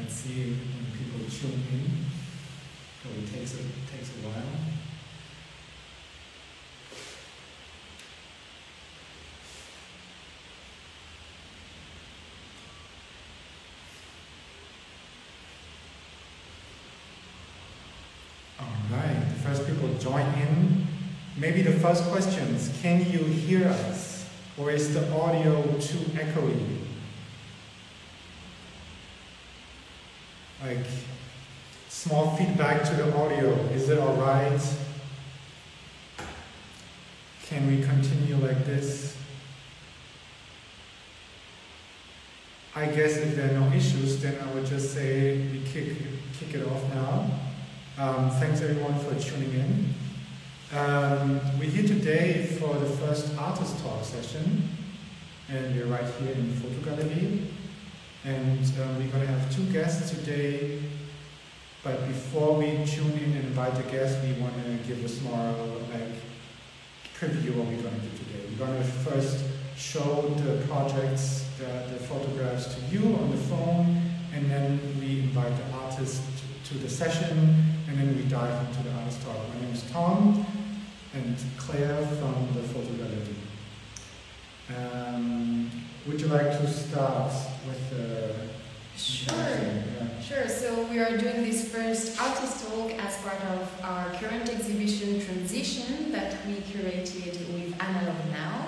Let's see when people tune in. Probably takes a while. All right, the first people join in. Maybe the first questions, can you hear us? Or is the audio too echoey? Like, small feedback to the audio, is it all right? Can we continue like this? I guess if there are no issues, then I would just say we kick it off now. Thanks everyone for tuning in. We're here today for the first artist talk session, and we're right here in Fotogalerie. And we're going to have two guests today, but before we tune in and invite the guests, we want to give a small preview of what we're going to do today. We're going to first show the projects, the photographs to you on the phone, and then we invite the artist to the session, and then we dive into the artist talk. My name is Tom, and Claire from the Fotogalerie. Would you like to start with the... Sure. So we are doing this first artist talk as part of our current exhibition Transition that we curated with Analog Now.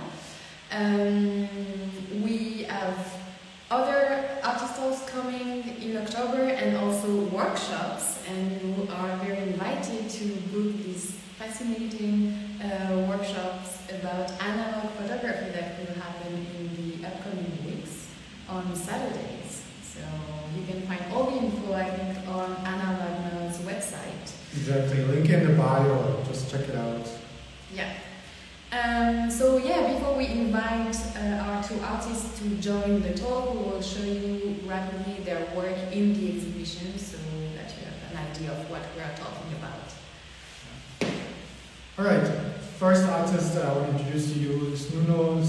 We have other artist talks coming in October and also workshops, and you are very invited to book these fascinating workshops about analog photography that will happen in the upcoming weeks on Saturdays. So you can find all the info, I think, on Analog Now's website. Exactly, link in the bio, just check it out. Yeah. Before we invite our two artists to join the talk, we will show you rapidly their work in the exhibition so that you have an idea of what we are talking about. All right, first artist I want to introduce to you is Nuno.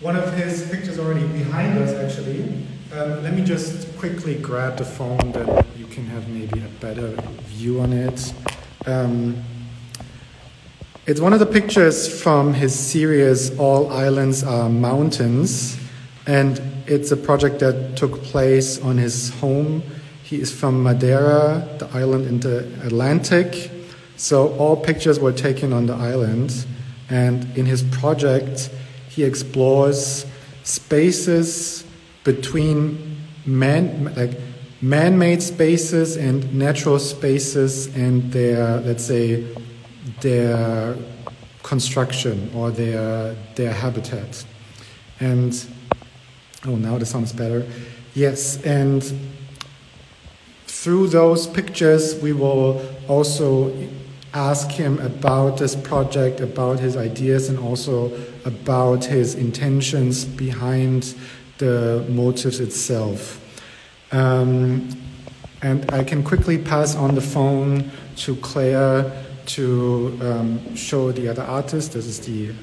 One of his pictures already behind us, actually. Let me just quickly grab the phone that you can have maybe a better view on it. It's one of the pictures from his series All Islands Are Mountains, and it's a project that took place on his home. He is from Madeira, the island in the Atlantic. So all pictures were taken on the island, and in his project he explores spaces between man-made spaces and natural spaces and their, let's say, their construction or their habitat. And now the sound is better. Yes, and through those pictures we will also ask him about this project, about his ideas, and also about his intentions behind the motives itself. And I can quickly pass on the phone to Claire to show the other artist. This is the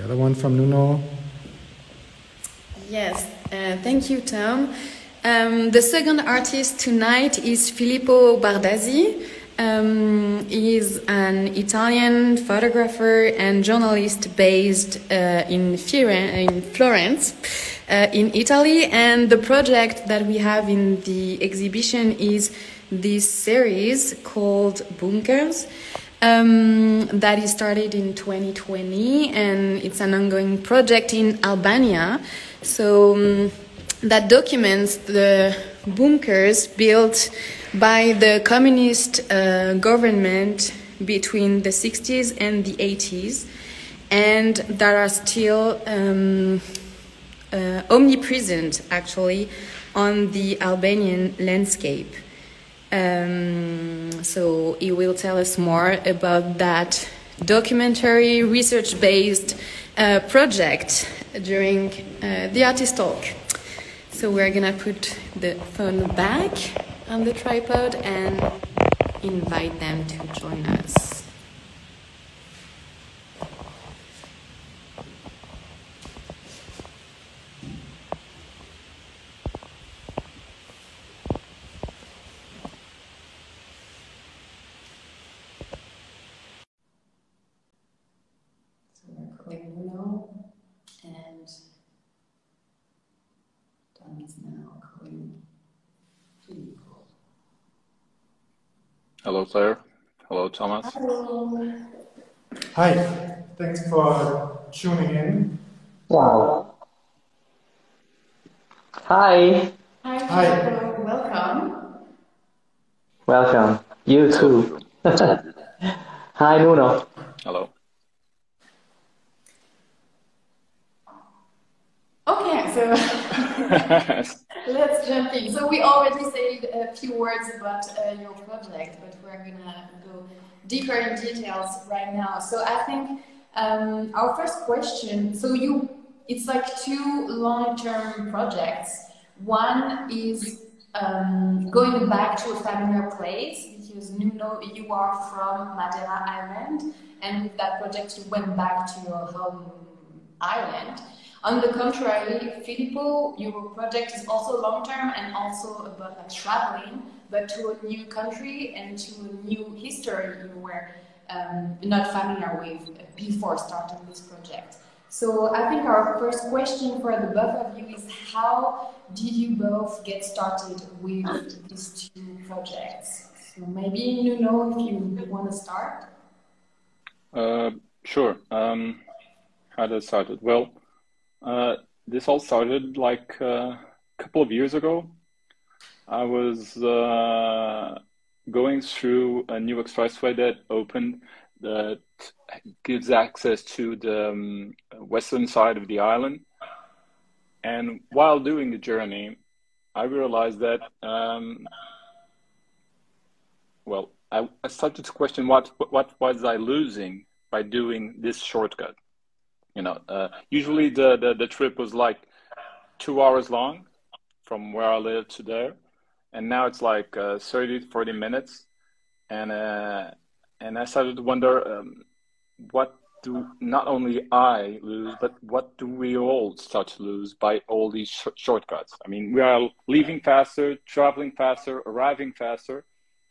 other one from Nuno. Yes, thank you, Tom. The second artist tonight is Filippo Bardazzi. He is an Italian photographer and journalist based in Florence, in Italy. And the project that we have in the exhibition is this series called Bunkers. That is started in 2020, and it's an ongoing project in Albania. So that documents the bunkers built by the communist government between the 60s and the 80s, and that are still omnipresent, actually, on the Albanian landscape. So he will tell us more about that documentary, research-based project during the artist talk. So we're gonna put the phone back on the tripod and invite them to join us. Hello, Claire. Hello, Thomas. Hello. Hi, thanks for tuning in. Wow. Hi. Hi, Hi. Filippo. Welcome. Welcome. You Hello, too. Filippo. Hi, Nuno. Hello. Okay, so let's jump in. So we already said a few words about your project, but we're gonna go deeper in details right now. So I think our first question, so it's like two long-term projects. One is going back to a familiar place, because Nuno, you are from Madeira Island, and with that project you went back to your home island. On the contrary, Filippo, your project is also long-term and also about like traveling, but to a new country and to a new history you were not familiar with before starting this project. So I think our first question for the both of you is, how did you both get started with these two projects? So maybe Nuno, if you want to start. Sure. How did it started? Well, this all started like a couple of years ago. I was going through a new expressway that opened that gives access to the western side of the island. And while doing the journey, I realized that, well, I started to question what was I losing by doing this shortcut. You know, usually the trip was like 2 hours long from where I live to there, and now it's like 30, 40 minutes, and I started to wonder, what do not only I lose, but what do we all start to lose by all these shortcuts? I mean, we are leaving faster, traveling faster, arriving faster,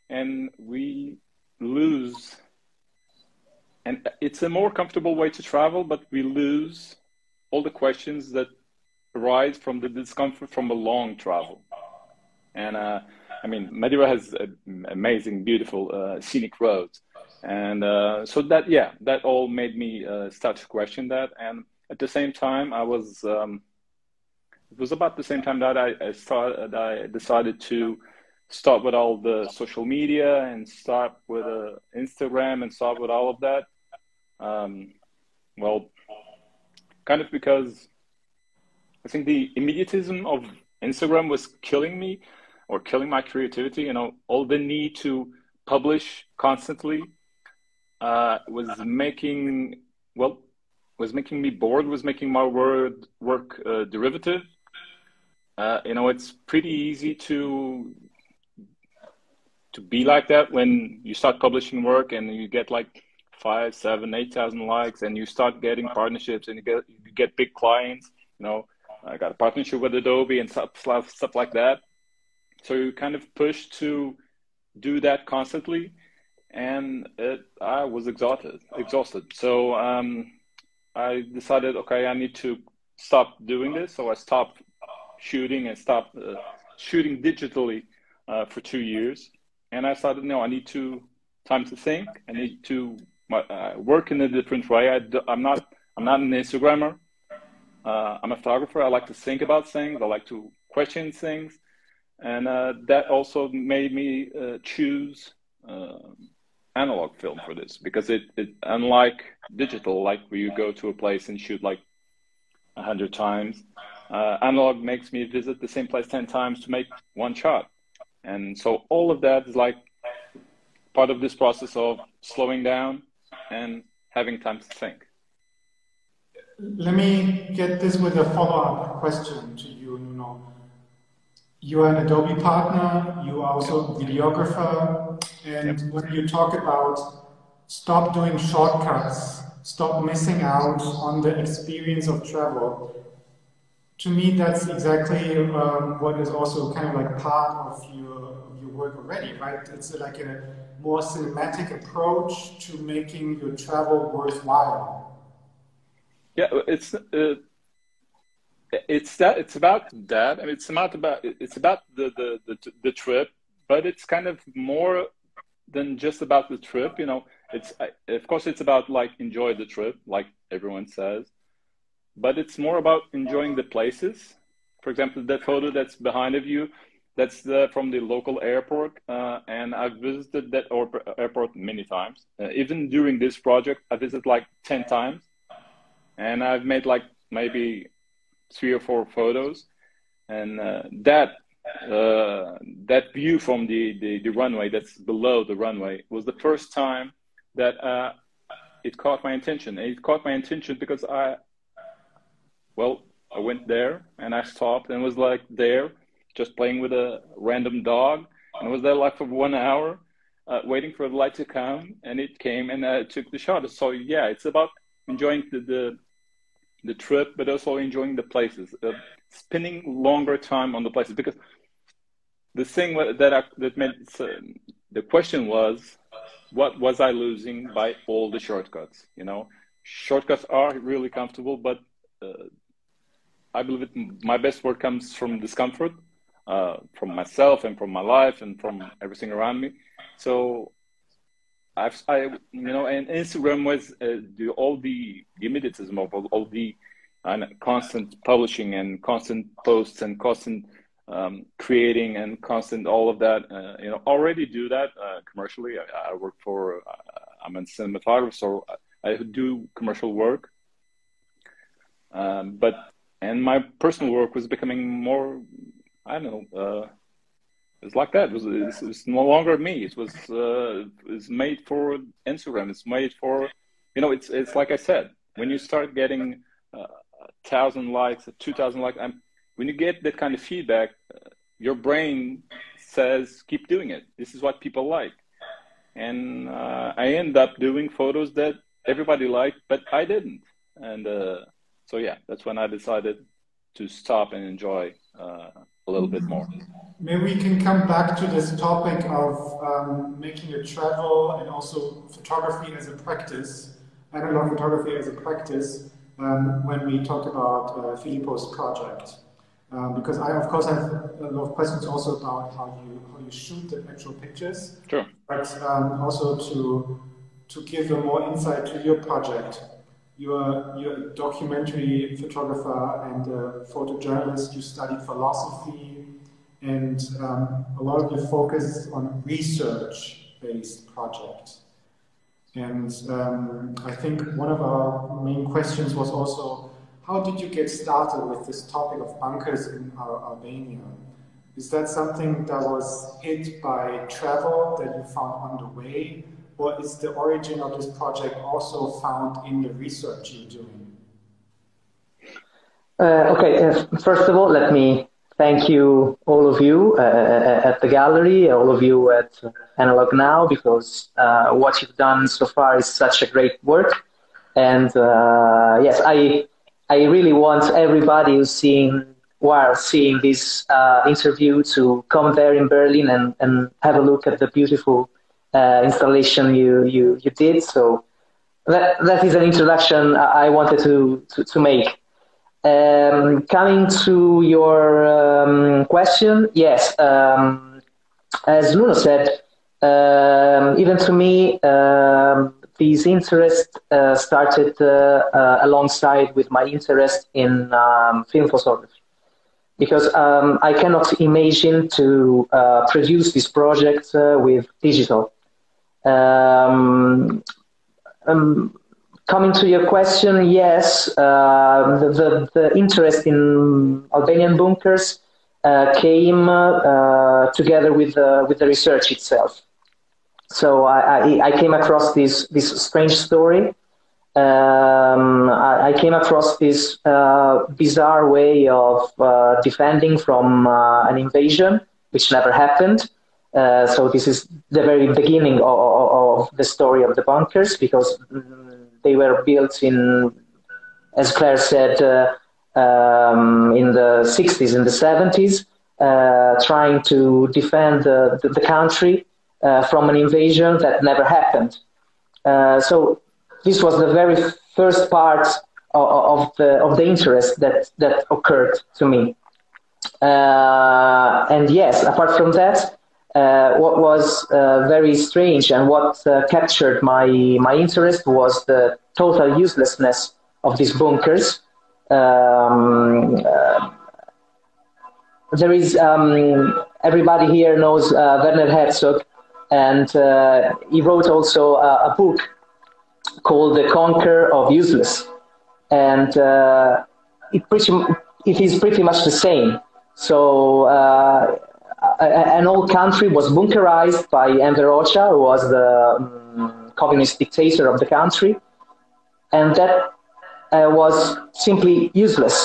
and we lose. And it's a more comfortable way to travel, but we lose all the questions that arise from the discomfort from a long travel. And I mean, Madeira has amazing, beautiful, scenic roads. And so that, yeah, that all made me start to question that. And at the same time, it was about the same time that I decided to start with all the social media and start with Instagram and start with all of that. Well, kind of because I think the immediatism of Instagram was killing me, or killing my creativity. You know, all the need to publish constantly was making me bored, was making my work derivative. You know, it's pretty easy to be like that when you start publishing work and you get like 5, 7, 8,000 likes, and you start getting partnerships, and you get big clients. You know, I got a partnership with Adobe and stuff like that. So you kind of push to do that constantly, and I was exhausted. So I decided, okay, I need to stop doing this. So I stopped shooting and stopped shooting digitally for 2 years. And I started, no, I need time to think. I need to work in a different way. I'm not an Instagrammer. I'm a photographer. I like to think about things. I like to question things. And that also made me choose analog film for this, because it unlike digital, like where you go to a place and shoot like 100 times, analog makes me visit the same place 10 times to make one shot. And so all of that is like part of this process of slowing down and having time to think. Let me get this with a follow-up question to you, Nuno. You are an Adobe partner, you are also a videographer, and when you talk about stop doing shortcuts, stop missing out on the experience of travel, to me that's exactly what is also kind of like part of your work already, right? It's like a more cinematic approach to making your travel worthwhile. Yeah, it's about that. I mean, it's about the trip, but it's kind of more than just about the trip. You know, of course it's about like enjoy the trip, like everyone says, but it's more about enjoying the places. For example, that photo that's behind of you, that's from the local airport, and I've visited that airport many times. Even during this project, I visited like 10 times, and I've made like maybe 3 or 4 photos, and that view from the runway that's below the runway was the first time that it caught my attention. And it caught my attention because I went there and I stopped and was like there, just playing with a random dog, and was there like for 1 hour, waiting for the light to come, and it came, and I took the shot. So yeah, it's about enjoying the trip, but also enjoying the places, spending longer time on the places. Because the thing that made the question was, what was I losing by all the shortcuts? You know, shortcuts are really comfortable, but I believe my best work comes from discomfort, from myself and from my life and from everything around me. So you know, and Instagram was all the immediatism of all the constant publishing and constant posts and constant creating and constant all of that. You know, already do that commercially. I work for, I'm a cinematographer, so I do commercial work. And my personal work was becoming more, I don't know, it's like that. It was no longer me. It was it's made for Instagram. It's made for, you know, it's like I said, when you start getting 1,000 likes, 2,000 likes, when you get that kind of feedback, your brain says, keep doing it. This is what people like. And I end up doing photos that everybody liked, but I didn't. And so yeah, that's when I decided to stop and enjoy a little bit more. Maybe we can come back to this topic of making a travel and also photography as a practice, analog photography as a practice, when we talk about Filippo's project. Because I, of course, have a lot of questions also about how you shoot the actual pictures. Sure. But also to give a more insight to your project. You're a documentary photographer and a photojournalist. You studied philosophy, and a lot of your focus is on research-based projects. And I think one of our main questions was also, how did you get started with this topic of bunkers in Albania? Is that something that was hit by travel that you found on the way? Or is the origin of this project also found in the research you're doing? Okay, first of all, let me thank you, all of you at the gallery, all of you at Analog Now, because what you've done so far is such a great work. And yes, I really want everybody who's seeing this interview to come there in Berlin and have a look at the beautiful installation you did. So that is an introduction I wanted to make. Coming to your question, yes, as Nuno said, even to me, this interest started alongside with my interest in film photography. Because I cannot imagine to produce this project with digital. Coming to your question, yes, the interest in Albanian bunkers came together with the research itself. So I came across this strange story. I came across this bizarre way of defending from an invasion, which never happened. So this is the very beginning of the story of the bunkers, because they were built in, as Claire said, in the 60s and the 70s, trying to defend the country from an invasion that never happened. So this was the very first part of the interest that occurred to me. And yes, apart from that, what was very strange and what captured my interest was the total uselessness of these bunkers. There is everybody here knows Werner Herzog, and he wrote also a book called The Conquer of Useless, and it is pretty much the same. So an old country was bunkerized by Enver Hoxha, who was the communist dictator of the country, and that was simply useless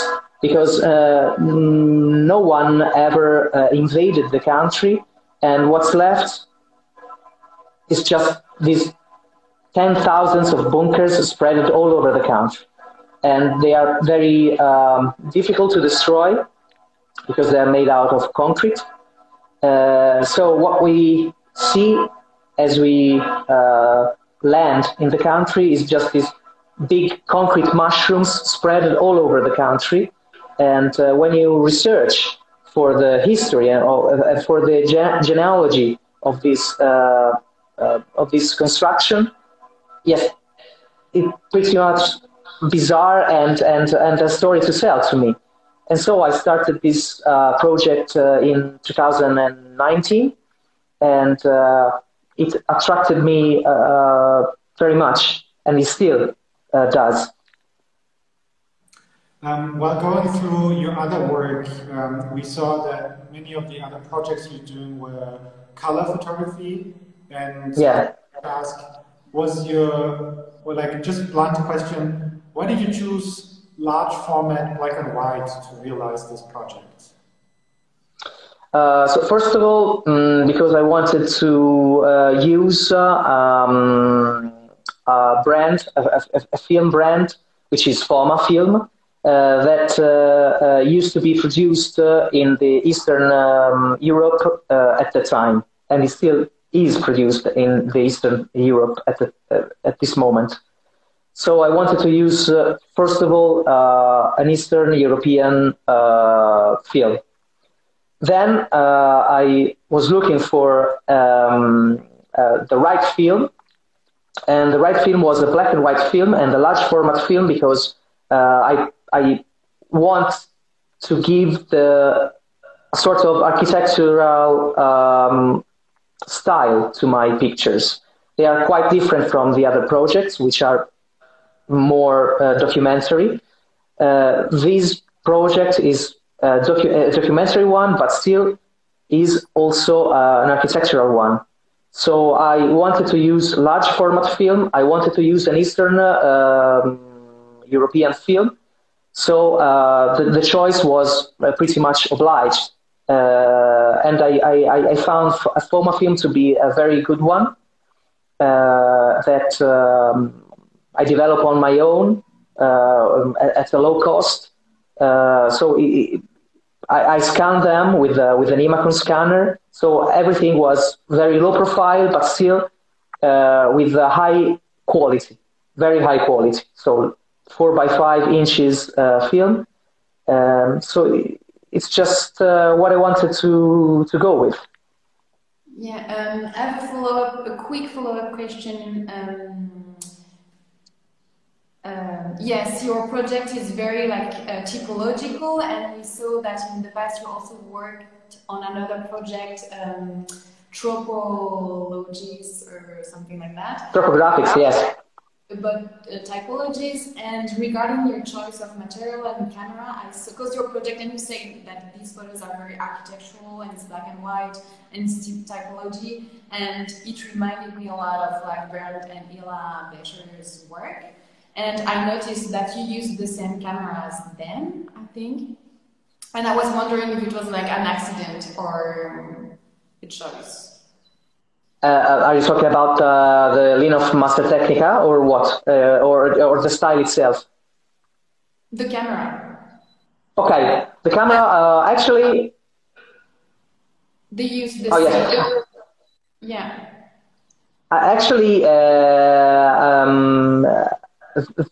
because no one ever invaded the country, and what's left is just these 10,000s of bunkers spread all over the country, and they are very difficult to destroy because they are made out of concrete. So what we see as we land in the country is just these big concrete mushrooms spread all over the country. And when you research for the history and for the genealogy of this construction, yes, it's pretty much bizarre and a story to tell to me. And so I started this project in 2019, and it attracted me very much, and it still does. While going through your other work, we saw that many of the other projects you're doing were color photography, and yeah. ask, like just blunt question, why did you choose large format black and white to realize this project? So first of all, because I wanted to use a brand, a film brand, which is Foma Film, that used to be produced in the Eastern Europe at the time, and it still is produced in the Eastern Europe at this moment. So I wanted to use, first of all, an Eastern European film. Then I was looking for the right film, and the right film was a black and white film and a large format film because I want to give the sort of architectural style to my pictures. They are quite different from the other projects, which are more documentary. This project is a documentary one, but still is also an architectural one. So I wanted to use large format film. I wanted to use an Eastern European film. So the choice was pretty much obliged. And I found a Foma film to be a very good one that I develop on my own at a low cost. So I scanned them with an Imacron scanner. So everything was very low profile, but still with a high quality, very high quality. So 4 by 5 inches film. So it's just what I wanted to go with. Yeah, I have a quick follow-up question. Yes, your project is very typological, and we saw that in the past you also worked on another project, tropologies or something like that. Topographics, yes. But typologies, and regarding your choice of material and camera, I suppose your project, and you say that these photos are very architectural and it's black and white and it's typology, and it reminded me a lot of Bernd and Ila Becher's work. And I noticed that you used the same camera as them, I think. And I was wondering if it was like an accident or a choice. Are you talking about the Linhof Master Technica or what? Or the style itself? The camera. Okay, the camera actually... They use the same... Yes. Yeah. Actually,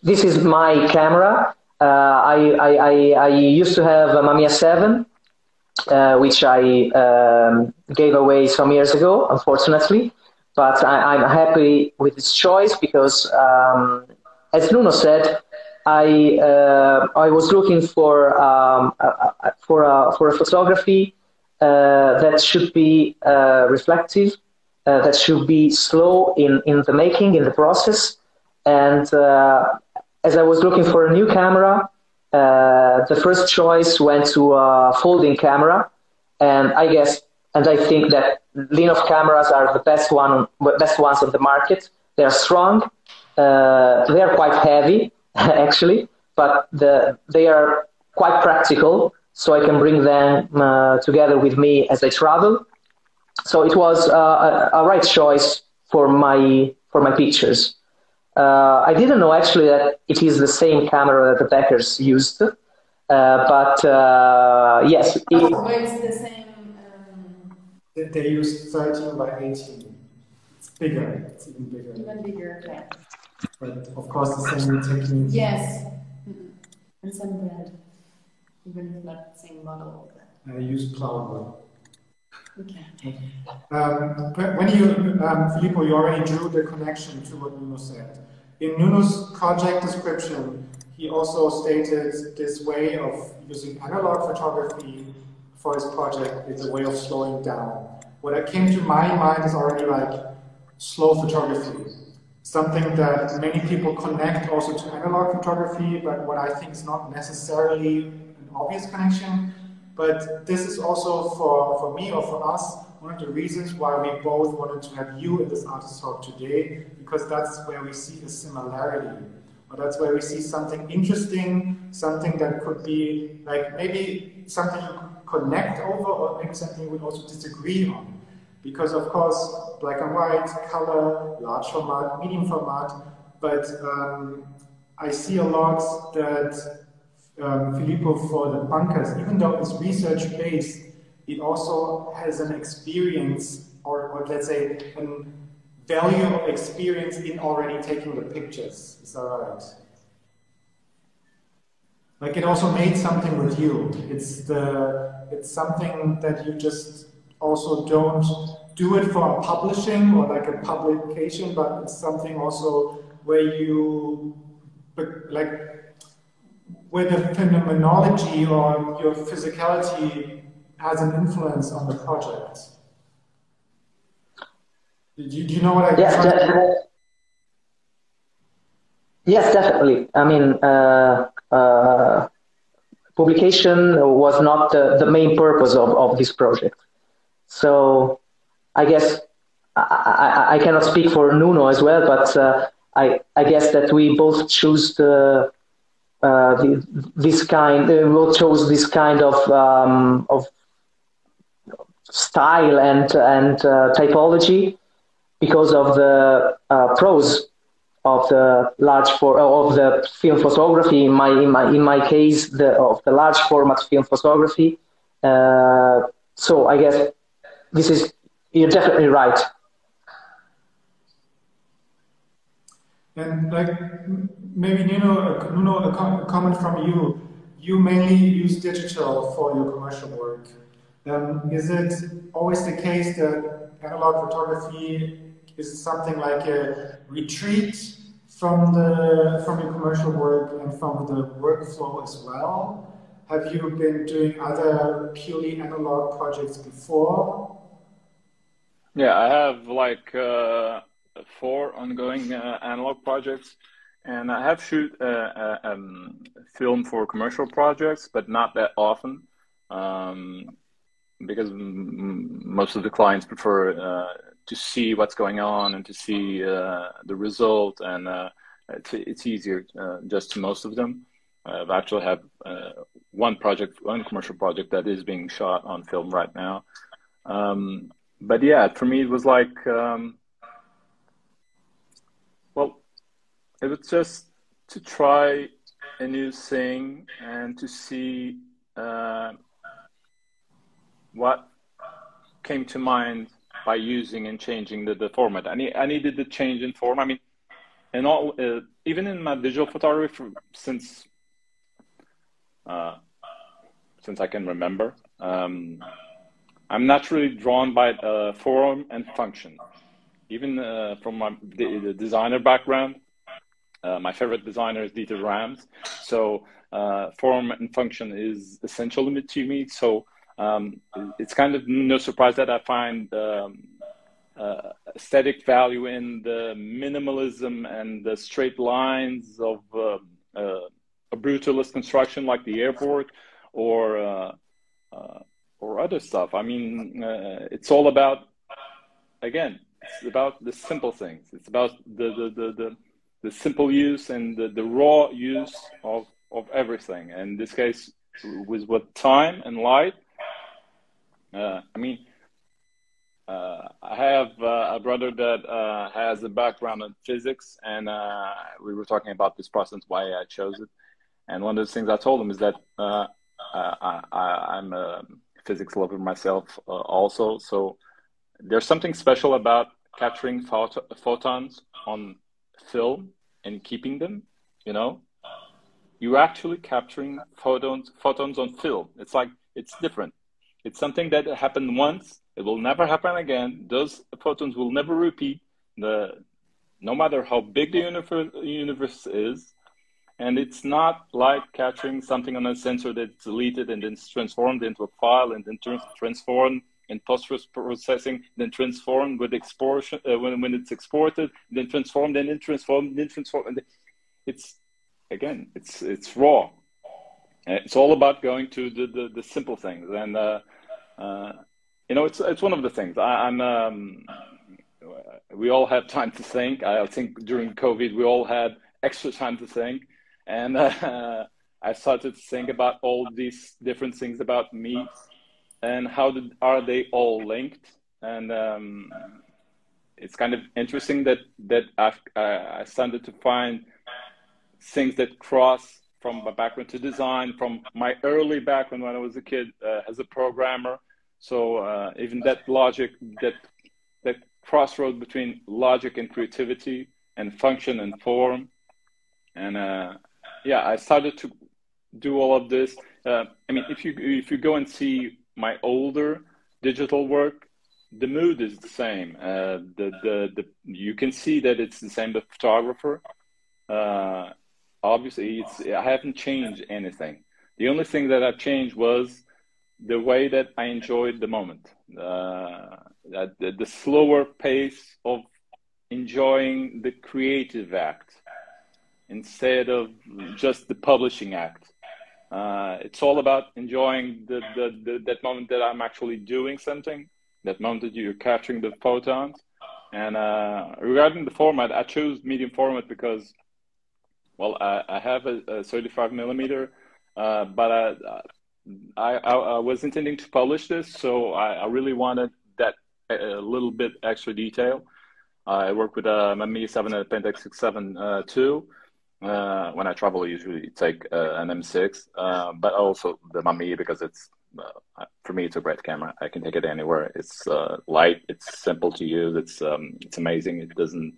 this is my camera. I used to have a Mamiya 7, which I gave away some years ago, unfortunately. But I'm happy with this choice because, as Nuno said, I was looking for a photography that should be reflective, that should be slow in the making, in the process. And as I was looking for a new camera, the first choice went to a folding camera, and I think that Linov cameras are the best ones on the market. They are strong, they are quite heavy actually, but they are quite practical, so I can bring them together with me as I travel. So it was a right choice for my pictures. I didn't know actually that it is the same camera that the Beckers used, but yes. It's the same. They used 13 by 18. It's bigger. It's even bigger. Even bigger, okay. But of course, the same technique. Yes. And some bread. Even if not the same model. I use plywood. Okay. When you, Filippo, you already drew the connection to what Nuno said. In Nuno's project description, he also stated this way of using analog photography for his project is a way of slowing down. What came to my mind is already like slow photography, something that many people connect also to analog photography, but what I think is not necessarily an obvious connection. But this is also for me or for us one of the reasons why we both wanted to have you in this artist talk today, because that's where we see a similarity, or that's where we see something interesting, something that could be like maybe something you could connect over, or maybe something you would also disagree on. Because of course, black and white, color, large format, medium format, but I see a lot that Filippo for the bunkers, even though it's research-based, it also has an experience, or let's say, a value of experience in already taking the pictures. Is that right? Like it also made something with you. It's something that you just also don't do it for publishing or like a publication, but it's something also where you like where the phenomenology or your physicality has an influence on the project. Do you know what I mean? Yes, definitely. I mean, publication was not the main purpose of this project. So I guess I cannot speak for Nuno as well, but I guess that we both choose this kind of style and typology because of the pros of the of the film photography. In my case, of the large format film photography. So I guess you're definitely right. And like maybe Nuno, a comment from you. You mainly use digital for your commercial work. Is it always the case that analog photography is something like a retreat from your commercial work and from the workflow as well? Have you been doing other purely analog projects before? Yeah, I have like 4 ongoing analog projects, and I have shoot film for commercial projects, but not that often, because most of the clients prefer to see what's going on and to see the result, and it's easier just to most of them. I actually have one commercial project that is being shot on film right now. But yeah, for me it was like, well, it was just to try a new thing and to see what came to mind by using and changing the format. I needed the change in form. I mean, and all even in my digital photography since I can remember, I'm naturally drawn by form and function. Even from the designer background, my favorite designer is Dieter Rams. So form and function is essential to me. So it's kind of no surprise that I find aesthetic value in the minimalism and the straight lines of a brutalist construction like the airport or other stuff. I mean, it's all about, again, it's about the simple things. It's about the simple use and the raw use of everything. And in this case, with time and light, I mean, I have a brother that has a background in physics, and we were talking about this process, why I chose it. And one of the things I told him is that I'm a physics lover myself also. So there's something special about capturing photons on film and keeping them, you know. You're actually capturing photons on film. It's like, it's different. It's something that happened once. It will never happen again. Those photons will never repeat, no matter how big the universe is. And it's not like capturing something on a sensor that's deleted and then transformed into a file and then transformed in post-processing, then transformed with exportation when it's exported, then transformed and then transformed, then transformed. And it's, again, it's raw. It's all about going to the simple things. And you know, it's one of the things. We all have time to think. I think during COVID we all had extra time to think, and I started to think about all these different things about me and how are they all linked. And it's kind of interesting that I started to find things that cross from my background to design, from my early background when I was a kid as a programmer. So even that logic, that crossroad between logic and creativity and function and form. And yeah, I started to do all of this. I mean, if you go and see my older digital work, the mood is the same. You can see that it's the same, the photographer. Obviously, I haven't changed anything. The only thing that I've changed was the way that I enjoyed the moment, the slower pace of enjoying the creative act instead of just the publishing act. It's all about enjoying that moment that I'm actually doing something, that moment that you're capturing the photons. And regarding the format, I chose medium format because, well, I have a 35 millimeter, but I was intending to publish this, so I really wanted that a little bit extra detail. I work with a Mamiya 7 and a Pentax 6.7 II. When I travel, I usually take an M6, but also the Mamiya because it's, for me, it's a great camera. I can take it anywhere. It's light. It's simple to use. It's amazing. It doesn't.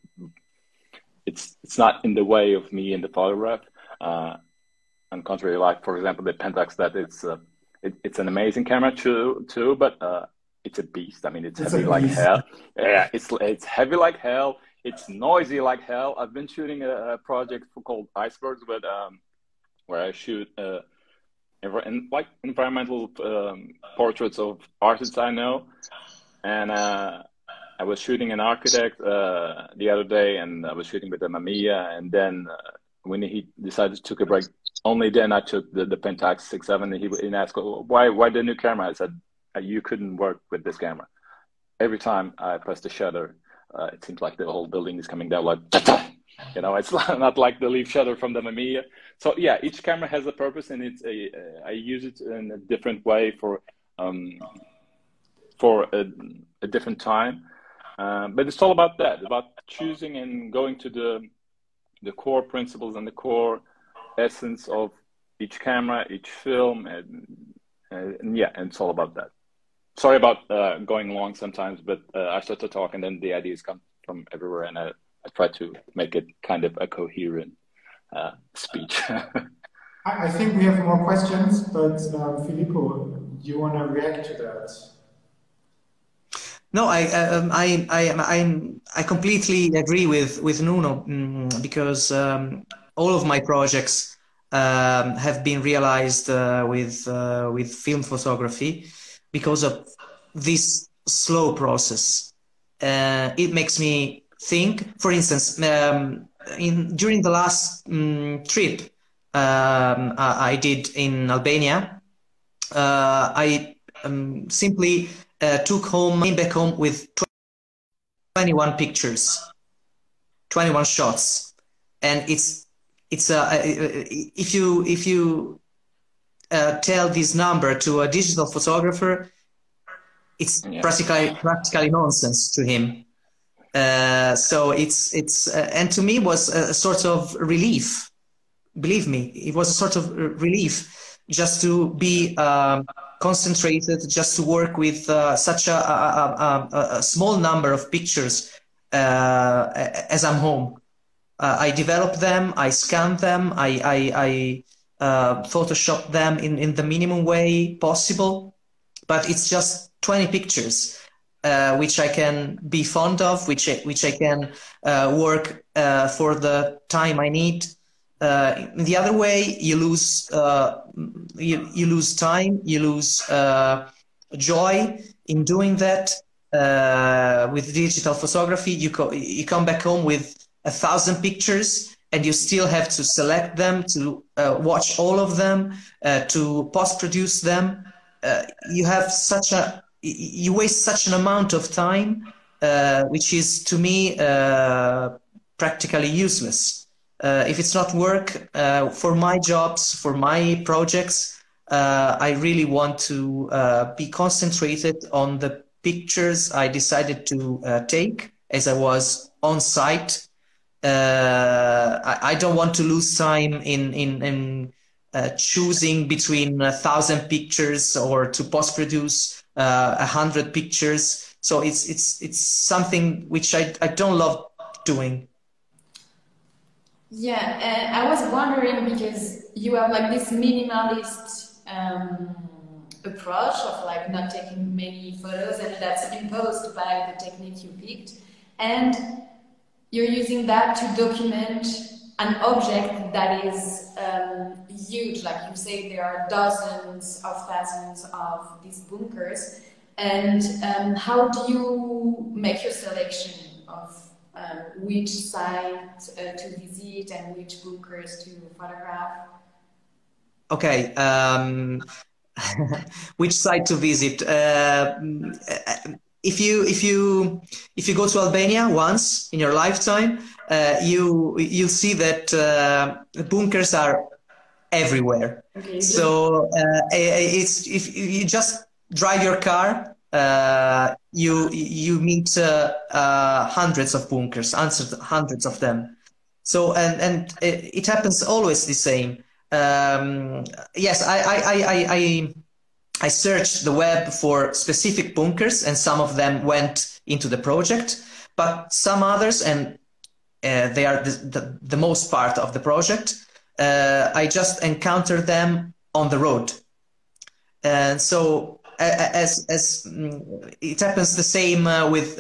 It's not in the way of me in the photograph. On contrary, like for example, the Pentax, that it's an amazing camera too, but it's a beast. I mean, it's heavy like hell. Yeah, it's heavy like hell. It's noisy like hell. I've been shooting a project called Icebergs, but where I shoot like environmental portraits of artists I know, and I was shooting an architect the other day, and I was shooting with a Mamiya, and then when he decided to take a break, only then I took the Pentax 6.7, and he asked, why the new camera? I said, you couldn't work with this camera. Every time I press the shutter, it seems like the whole building is coming down like, you know, it's not like the leaf shutter from the Mamiya. So yeah, each camera has a purpose, and I use it in a different way for a different time. But it's all about that, about choosing and going to the core principles and the core essence of each camera, each film, and yeah, and it's all about that. Sorry about going long sometimes, but I start to talk and then the ideas come from everywhere, and I try to make it kind of a coherent speech. I think we have more questions, but Filippo, do you want to react to that? No, I completely agree with Nuno, because all of my projects have been realized with film photography because of this slow process. It makes me think. For instance, during the last trip I did in Albania, I simply came back home with 21 pictures, 21 shots, and it's if you tell this number to a digital photographer, it's practically nonsense to him. So it's and to me was a sort of relief. Believe me, it was a sort of relief just to be concentrated, just to work with such a small number of pictures as I'm home. I develop them, I scan them, I Photoshop them in the minimum way possible, but it's just 20 pictures which I can be fond of, which I can work for the time I need. The other way, you lose you lose time, you lose joy in doing that. With digital photography, you come back home with 1,000 pictures, and you still have to select them, to watch all of them, to post-produce them. You waste such an amount of time, which is to me practically useless. If it's not work for my jobs, for my projects, I really want to be concentrated on the pictures I decided to take as I was on site. I don't want to lose time in choosing between 1,000 pictures or to post-produce 100 pictures. So it's something which I don't love doing. Yeah, and I was wondering, because you have like this minimalist approach of like not taking many photos, and that's imposed by the technique you picked, and you're using that to document an object that is huge. Like you say, there are dozens of thousands of these bunkers, and how do you make your selection of which site to visit and which bunkers to photograph? Okay, which site to visit? If you go to Albania once in your lifetime, you'll see that the bunkers are everywhere. Okay. So it's if you just drive your car, you meet hundreds of bunkers, hundreds of them. So and it happens always the same. Yes, I searched the web for specific bunkers, and some of them went into the project, but some others, and they are the most part of the project, I just encountered them on the road. And so as it happens the same with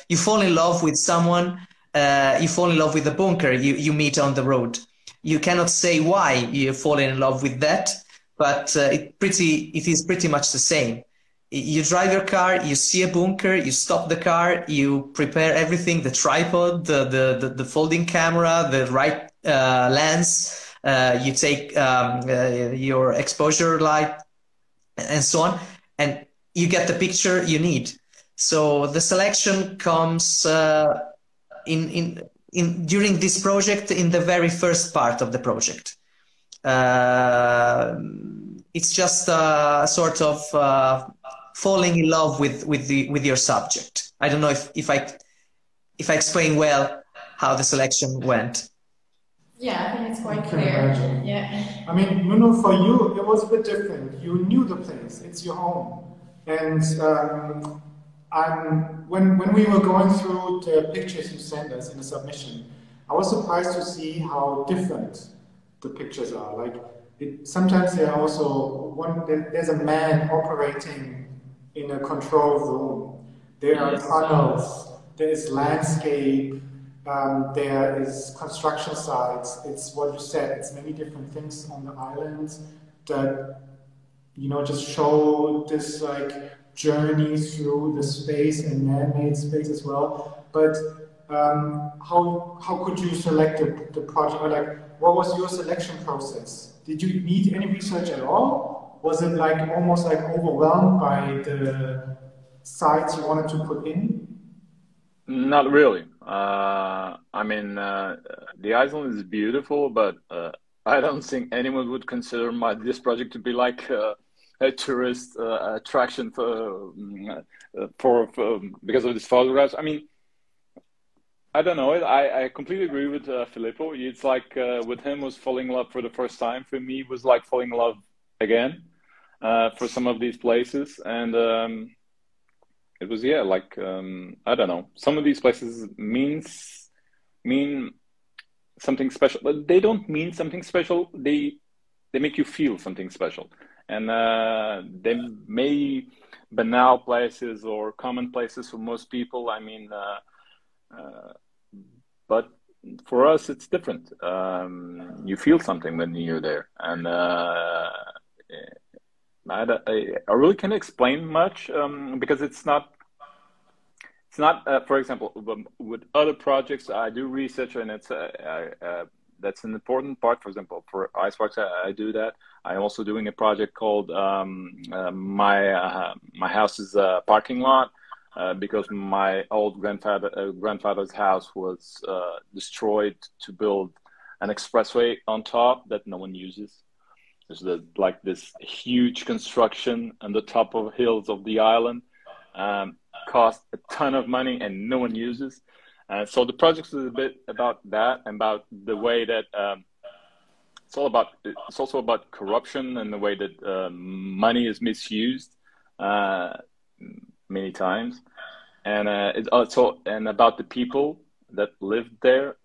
you fall in love with someone, you fall in love with a bunker you meet on the road. You cannot say why you fall in love with that, but it is pretty much the same. You drive your car, you see a bunker, you stop the car, you prepare everything, the tripod, the folding camera, the right lens, you take your exposure light, and so on, and you get the picture you need. So the selection comes during this project, in the very first part of the project. It's just a sort of falling in love with your subject. I don't know if I explain well how the selection went. Yeah, I think it's quite clear. Yeah. I mean, Nuno, for you, it was a bit different. You knew the place; it's your home. And when we were going through the pictures you sent us in the submission, I was surprised to see how different the pictures are. Like, sometimes there are also there's a man operating in a control room. there are tunnels, there is landscape, there is construction sites. It's what you said, it's many different things on the island that, you know, just show this like journey through the space and man-made space as well. But how could you select the project? Or like, what was your selection process? Did you need any research at all? Was it like almost like overwhelmed by the sites you wanted to put in? Not really. I mean, the island is beautiful, but I don't think anyone would consider this project to be like a tourist attraction for because of these photographs. I mean, I don't know. I completely agree with Filippo. It's like with him was falling in love for the first time. For me, it was like falling in love again for some of these places, and it was, yeah, like I don't know. Some of these places mean something special, but they don't mean something special. They make you feel something special, and they may banal places or common places for most people. I mean, but for us, it's different. You feel something when you're there, and I really can't explain much because it's not. For example, with other projects, I do research, and it's that's an important part. For example, for Icebox, I do that. I'm also doing a project called my house is a parking lot because my old grandfather's house was destroyed to build an expressway on top that no one uses. There's like this huge construction on the top of hills of the island. Cost a ton of money and no one uses. So the project is a bit about that, and about the way that it's also about corruption and the way that money is misused many times, and it's also about the people that lived there.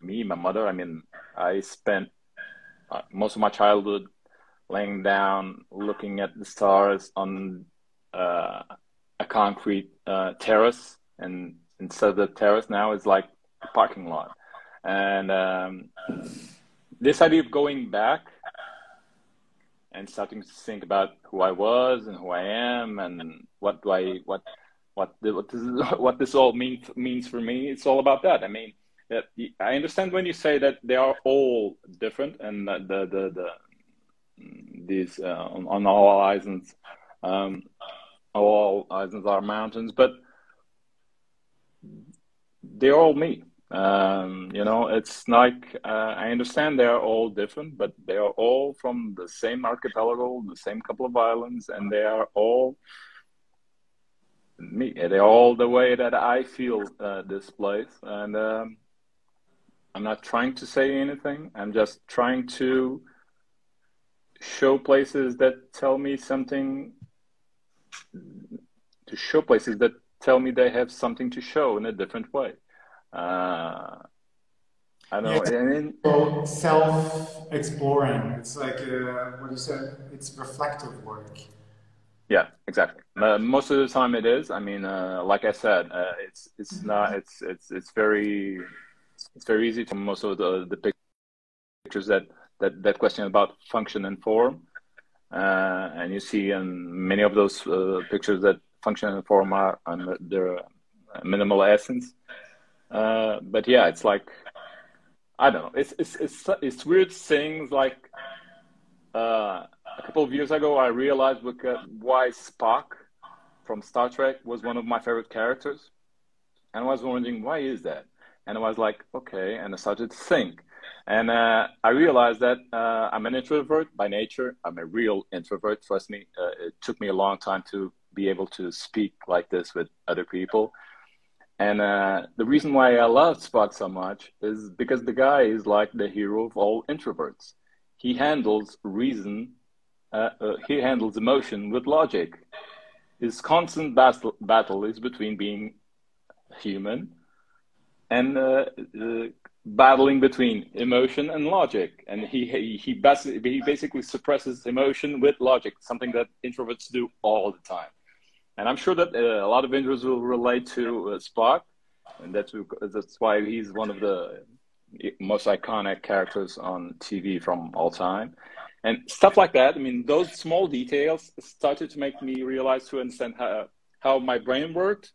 Me, my mother. I mean, I spent most of my childhood laying down, looking at the stars on a concrete terrace, and instead of the terrace now it's like a parking lot. And this idea of going back and starting to think about who I was and who I am and what this all means for me, it's all about that. I mean, I understand when you say that they are all different, and these on all islands. All islands are mountains, but they're all me. You know, it's like I understand they're all different, but they are all from the same archipelago, the same couple of islands, and they are all me. They're all the way that I feel this place. And I'm not trying to say anything. I'm just trying to show places that tell me something. To show places that tell me they have something to show in a different way. I don't know. So self-exploring. It's like what you said. It's reflective work. Yeah, exactly. Most of the time it is. I mean, like I said, it's not. It's very easy to most of the pictures that question about function and form. And you see in many of those pictures that function and form are on their minimal essence. But yeah, it's like, I don't know. It's weird things like a couple of years ago I realized why Spock from Star Trek was one of my favorite characters, and I was wondering why is that, and I was like, okay, and I started to think. And I realized that I'm an introvert by nature. I'm a real introvert. Trust me, it took me a long time to be able to speak like this with other people. And the reason why I love Spock so much is because the guy is like the hero of all introverts. He handles reason, he handles emotion with logic. His constant battle is between being human and battling between emotion and logic, and he basically suppresses emotion with logic, something that introverts do all the time. And I'm sure that a lot of individuals will relate to Spock, and that's why he's one of the most iconic characters on TV from all time. And stuff like that. I mean, those small details started to make me realize, to understand how my brain worked,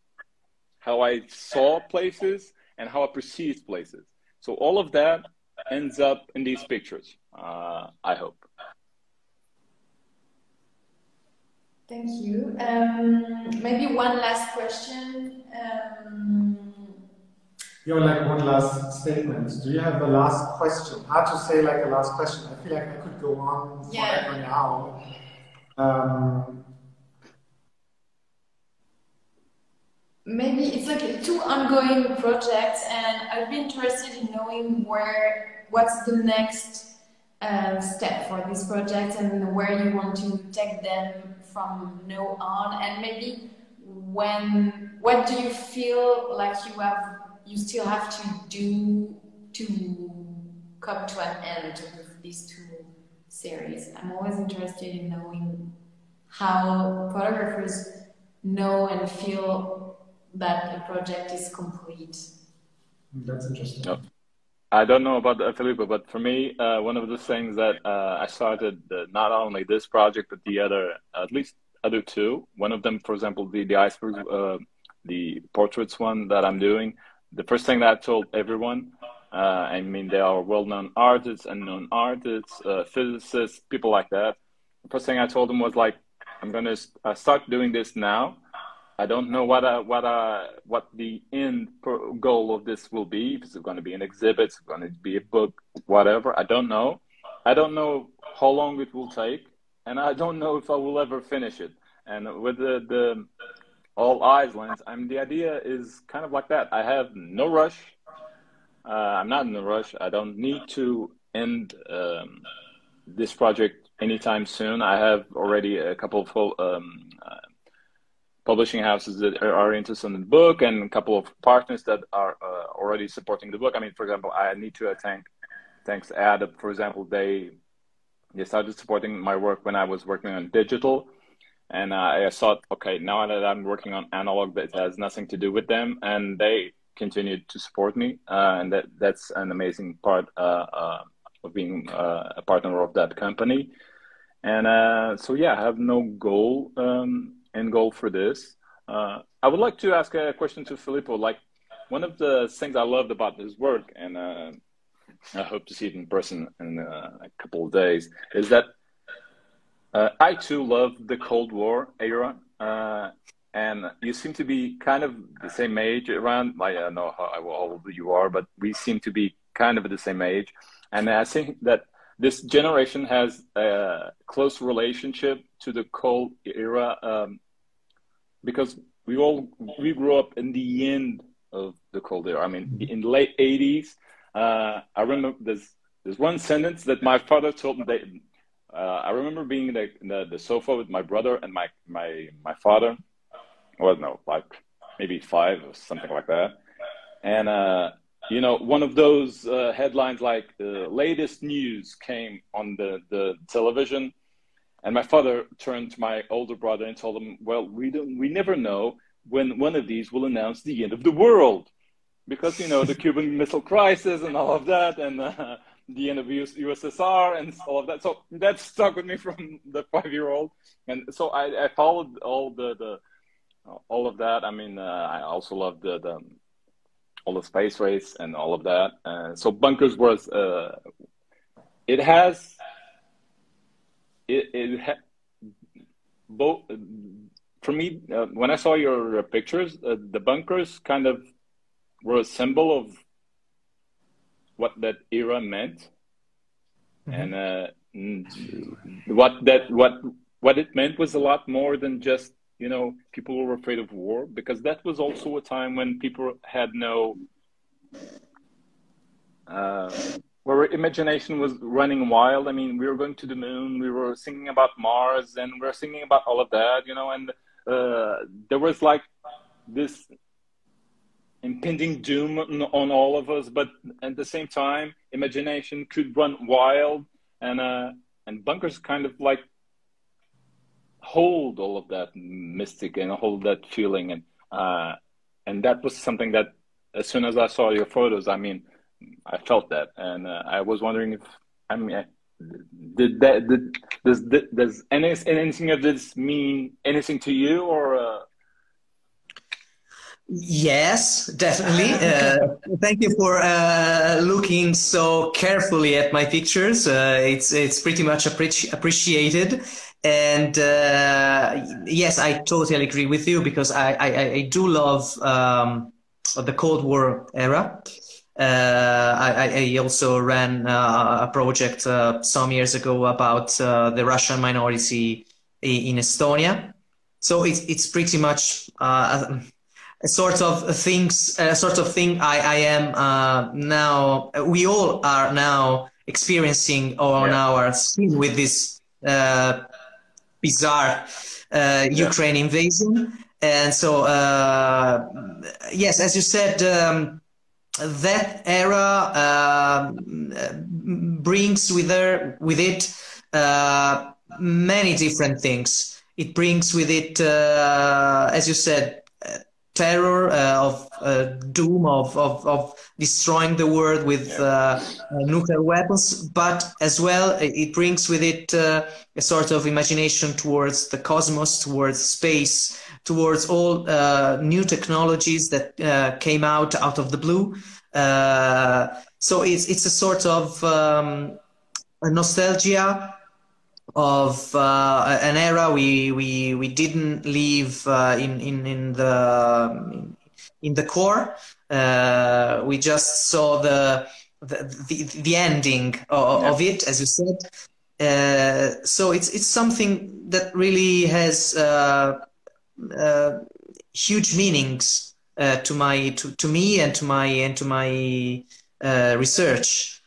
how I saw places, and how I perceived places. So all of that ends up in these pictures, I hope. Thank you. Maybe one last question. Like one last statement. Do you have a last question? Hard to say like a last question. I feel like I could go on forever now. Maybe it's like two ongoing projects, and I'd be interested in knowing what's the next step for this project and where you want to take them from now on, and maybe what do you feel like you still have to do to come to an end with these two series? I'm always interested in knowing how photographers know and feel that the project is complete. That's interesting. No. I don't know about Filippo, but for me, one of the things that I started, not only this project, but the other, at least other two. One of them, for example, the iceberg, the portraits one that I'm doing. The first thing that I told everyone, I mean, they are well-known artists, unknown artists, physicists, people like that. The first thing I told them was like, I'm going to start doing this now. I don't know what the end goal of this will be. If it's going to be an exhibit, it's going to be a book, whatever. I don't know. I don't know how long it will take, and I don't know if I will ever finish it. And with the all eyes lens, I mean, the idea is kind of like that. I have no rush. I'm not in a rush. I don't need to end this project anytime soon. I have already a couple of publishing houses that are interested in the book, and a couple of partners that are already supporting the book. I mean, for example, I need to thanks Ad, for example, they started supporting my work when I was working on digital, and I thought, okay, now that I'm working on analog, that has nothing to do with them, and they continued to support me, and that's an amazing part of being a partner of that company. And so yeah, I have no end goal for this. I would like to ask a question to Filippo. Like, one of the things I loved about his work, and I hope to see it in person in a couple of days, is that I too love the Cold War era, and you seem to be kind of the same age around. I don't know how old you are, but we seem to be kind of at the same age, and I think that this generation has a close relationship to the Cold era, because we grew up in the end of the Cold Era. I mean, in the late 80s. I remember there's one sentence that my father told me. I remember being in the sofa with my brother and my father. Well, no, like maybe 5 or something like that. And you know, one of those headlines like the latest news came on the television. And my father turned to my older brother and told him, well, we never know when one of these will announce the end of the world. Because, you know, the Cuban Missile Crisis and all of that, and the end of USSR and all of that. So that stuck with me from the 5-year-old. And so I followed all of that. I mean, I also loved all the space race and all of that. So Bunkers was, both for me, when I saw your pictures, the bunkers kind of were a symbol of what that era meant, and what it meant was a lot more than just, you know, people were afraid of war, because that was also a time when people had no where imagination was running wild. I mean, we were going to the moon, we were singing about Mars, and we were singing about all of that, you know, and there was like this impending doom on all of us, but at the same time, imagination could run wild, and Bunkers kind of like hold all of that mystic and hold that feeling, and that was something that as soon as I saw your photos, I mean, I felt that, and I was wondering if, I mean, does anything of this mean anything to you, or? Yes, definitely. Thank you for looking so carefully at my pictures. It's pretty much appreciated. And yes, I totally agree with you, because I do love the Cold War era. I also ran a project some years ago about the Russian minority in Estonia. So it's pretty much a sort of thing I am now. We all are now experiencing on our scene with this bizarre Ukraine invasion. And so, yes, as you said, that era brings with it many different things. It brings with it, as you said, terror, of doom, of destroying the world with nuclear weapons, but as well it brings with it a sort of imagination towards the cosmos, towards space, towards all new technologies that came out of the blue. So it's a sort of a nostalgia of an era we didn't live in the core. We just saw the ending of it, as you said. So it's something that really has huge meanings to me and to my research.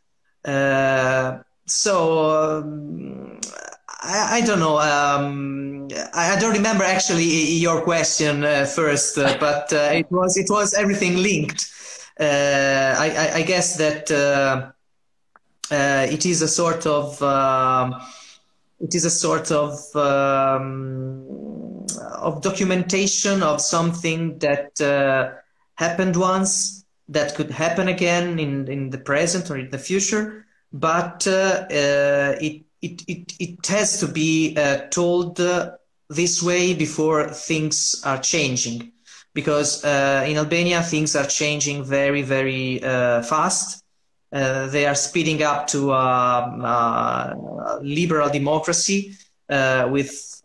I don't know. I don't remember actually your question first, but it was everything linked. I guess that it is a sort of documentation of something that happened once, that could happen again in the present or in the future, but it has to be told this way before things are changing, because in Albania things are changing very, very fast. They are speeding up to liberal democracy with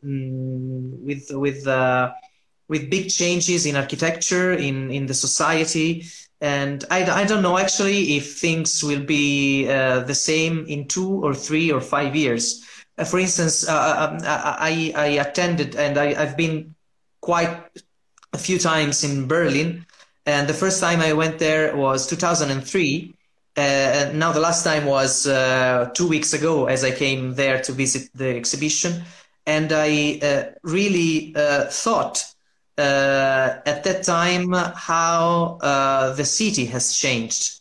big changes in architecture, in the society. And I don't know actually if things will be the same in 2 or 3 or 5 years. For instance, I attended, and I've been quite a few times in Berlin, and the first time I went there was 2003. And now the last time was 2 weeks ago, as I came there to visit the exhibition, and I really thought at that time how the city has changed,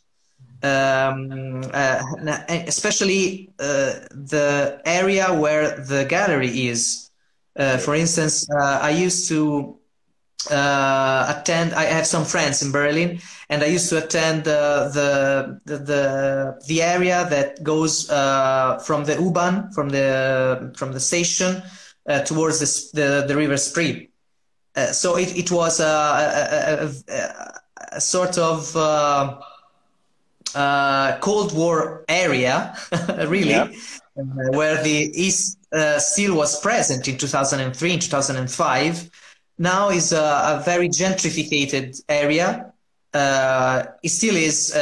especially the area where the gallery is. For instance, I used to attend. I have some friends in Berlin, and I used to attend the area that goes from the U-Bahn, from the station towards the river Spree. So it was a sort of Cold War area, really, where the East still was present in 2003, in 2005. Now is a very gentrified area. It still is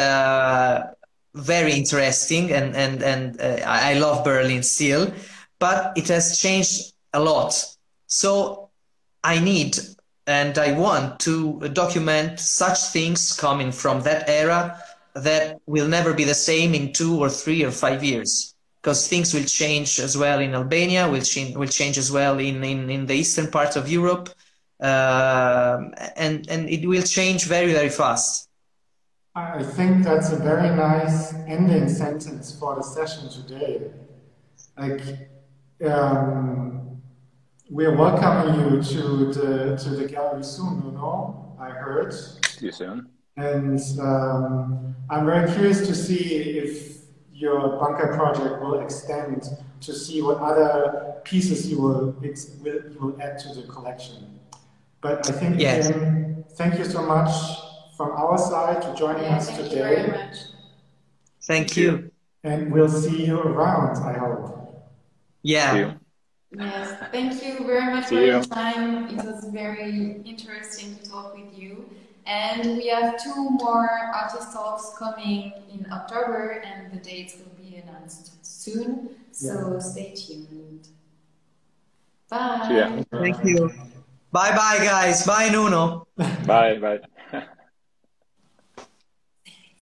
very interesting, and I love Berlin still, but it has changed a lot. So I need and I want to document such things coming from that era that will never be the same in 2 or 3 or 5 years, because things will change as well in Albania, will change as well in the eastern part of Europe, and it will change very, very fast. I think that's a very nice ending sentence for the session today. Like, we're welcoming you to the gallery soon, Nuno, I heard. See you soon. And I'm very curious to see if your bunker project will extend to see what other pieces you will add to the collection. But I think again, thank you so much from our side for joining us today. Thank you very much. Thank you. And we'll see you around, I hope. Yeah. Yes, thank you very much for your time. It was very interesting to talk with you. And we have 2 more artist talks coming in October, and the dates will be announced soon. So stay tuned. Bye. Yeah. Thank you. Bye bye, guys. Bye, Nuno. Bye.